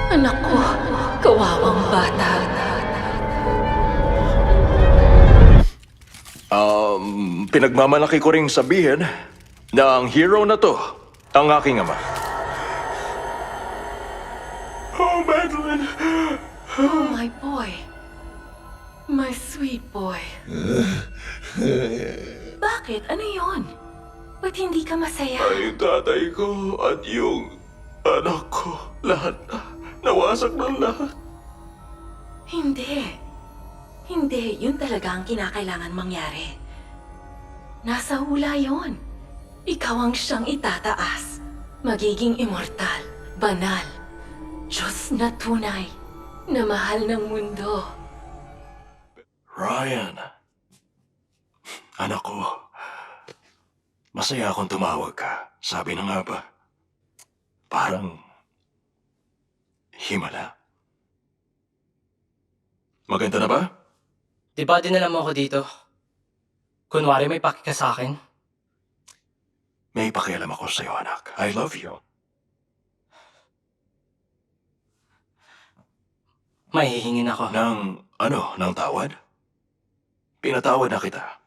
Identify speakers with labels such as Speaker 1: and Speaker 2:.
Speaker 1: Anak ko, kawawang bata.
Speaker 2: Pinagmamalaki ko ring sabihin na ang hero na to, ang aking ama. Oh, Madeline!
Speaker 1: Oh, my boy. My sweet boy. Bakit? Ano yon? Ba't hindi ka masaya?
Speaker 2: Ay, tatay ko at yung anak ko, lahat na nawasak ng lahat.
Speaker 1: Hindi. Hindi, yun talaga ang kinakailangan mangyari. Nasa hula yon. Ikaw ang siyang itataas. Magiging immortal, banal, Diyos na tunay, na mahal ng mundo.
Speaker 2: Ryan, anak ko, masaya akong tumawag ka. Sabi na nga ba, parang himala. Maganda na ba?
Speaker 3: Di ba dinala mo ako dito? Kunwari may paki ka sa akin?
Speaker 2: May pakialam ako sa'yo, anak. I love you.
Speaker 3: Mahihingin ako.
Speaker 2: Ng tawad? Pinatawad na kita.